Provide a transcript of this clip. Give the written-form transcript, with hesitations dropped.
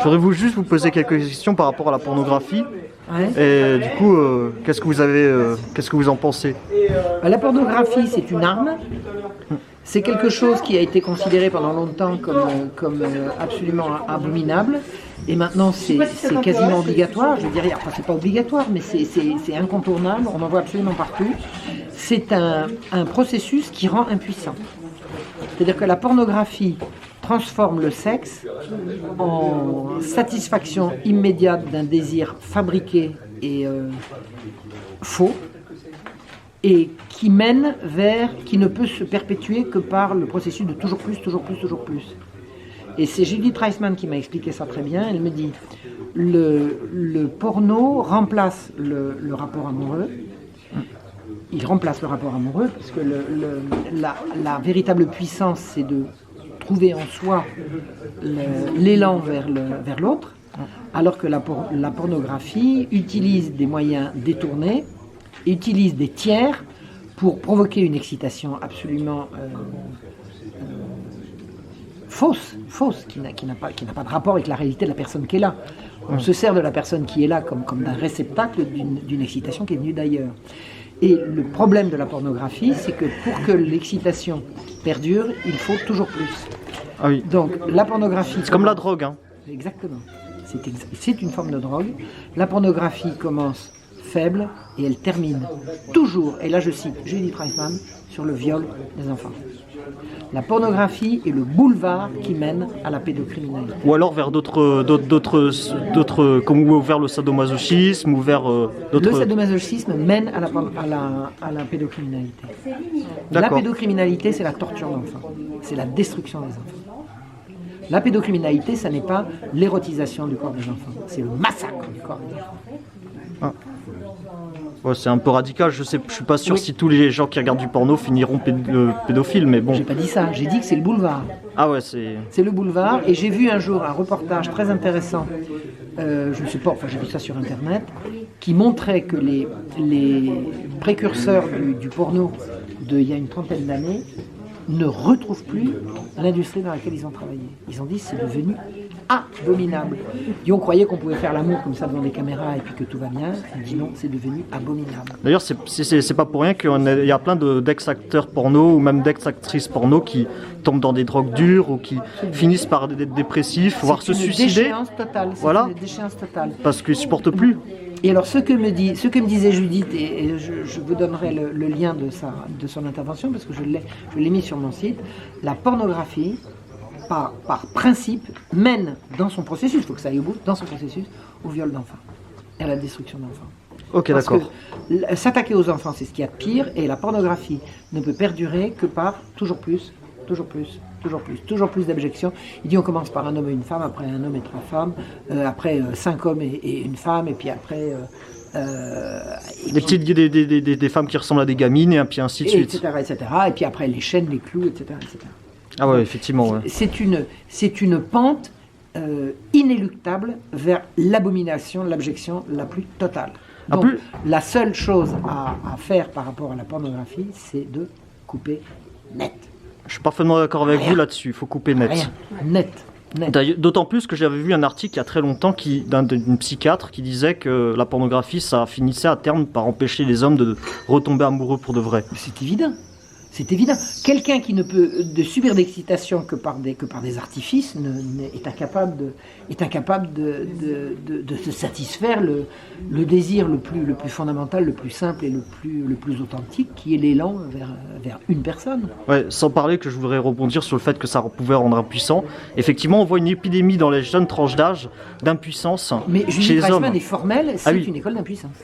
J'aurais voulu juste vous poser quelques questions par rapport à la pornographie. Ouais. Et du coup, qu'est-ce que vous en pensez? La pornographie, c'est une arme. C'est quelque chose qui a été considéré pendant longtemps comme absolument abominable. Et maintenant, c'est quasiment obligatoire. Je dirais, enfin, c'est pas obligatoire, mais c'est incontournable. On en voit absolument partout. C'est un processus qui rend impuissant. C'est-à-dire que la pornographie transforme le sexe en satisfaction immédiate d'un désir fabriqué et faux, et qui mène qui ne peut se perpétuer que par le processus de toujours plus, toujours plus, toujours plus. Et c'est Judith Reisman qui m'a expliqué ça très bien. Elle me dit, le porno remplace le rapport amoureux. Il remplace le rapport amoureux, parce que la véritable puissance, c'est de trouver en soi l'élan vers l'autre, alors que la pornographie utilise des moyens détournés, utilise des tiers pour provoquer une excitation absolument fausse, qui n'a pas de rapport avec la réalité de la personne qui est là. On se sert de la personne qui est là comme d'un réceptacle d'une excitation qui est venue d'ailleurs. Et le problème de la pornographie, c'est que pour que l'excitation perdure, il faut toujours plus. Ah oui. Donc la pornographie... C'est comme la drogue, hein. Exactement. C'est une forme de drogue. La pornographie commence faible et elle termine toujours, et là je cite Judith Reisman, sur le viol des enfants. La pornographie est le boulevard qui mène à la pédocriminalité. Ou alors vers d'autres, comme vers le sadomasochisme, ou vers d'autres... Le sadomasochisme mène à la pédocriminalité. La pédocriminalité, c'est la torture d'enfants. C'est la destruction des enfants. La pédocriminalité, ça n'est pas l'érotisation du corps des enfants. C'est le massacre du corps des enfants. Ah. Ouais, c'est un peu radical, je suis pas sûr si tous les gens qui regardent du porno finiront pédophiles, mais bon. J'ai pas dit ça, j'ai dit que c'est le boulevard. Ah ouais, c'est... C'est le boulevard, et j'ai vu un jour un reportage très intéressant, je ne sais pas, enfin j'ai vu ça sur internet, qui montrait que les précurseurs du porno d'il y a une trentaine d'années ne retrouvent plus l'industrie dans laquelle ils ont travaillé. Ils ont dit c'est devenu abominable. Et on croyait qu'on pouvait faire l'amour comme ça devant des caméras et puis que tout va bien. Ils dit non, c'est devenu abominable. D'ailleurs, c'est pas pour rien qu'il y a plein d'ex-acteurs porno ou même d'ex-actrices porno qui tombent dans des drogues dures ou qui finissent par être dépressifs, voire se suicider. Voilà. C'est une déchéance totale. Parce qu'ils supportent plus. Et alors, ce que me disait Judith, et je vous donnerai le lien de son intervention, parce que je l'ai mis sur mon site, la pornographie, par principe, mène dans son processus, il faut que ça aille au bout, dans son processus, au viol d'enfants et à la destruction d'enfants. Ok, d'accord. S'attaquer aux enfants, c'est ce qu'il y a de pire, et la pornographie ne peut perdurer que par toujours plus, toujours plus, toujours plus, toujours plus d'abjection. Il dit on commence par un homme et une femme, après un homme et trois femmes, après 5 hommes et une femme, et puis après... des femmes qui ressemblent à des gamines, et puis ainsi de suite. Etc. Et puis après les chaînes, les clous, etc. Ah ouais, effectivement. Ouais. C'est une pente inéluctable vers l'abomination, l'abjection la plus totale. Donc la seule chose à faire par rapport à la pornographie, c'est de couper net. Je suis parfaitement d'accord avec vous là-dessus, il faut couper net. Rien. Net. D'autant plus que j'avais vu un article il y a très longtemps d'une psychiatre qui disait que la pornographie, ça finissait à terme par empêcher les hommes de retomber amoureux pour de vrai. C'est évident. C'est évident. Quelqu'un qui ne peut subir d'excitation que par des artifices est incapable de se satisfaire le désir le plus fondamental, le plus simple et le plus authentique, qui est l'élan vers une personne. Ouais, sans parler que je voudrais rebondir sur le fait que ça pouvait rendre impuissant. Effectivement, on voit une épidémie dans les jeunes tranches d'âge d'impuissance Mais chez Judith les hommes. Reisman est formelle, c'est une école d'impuissance.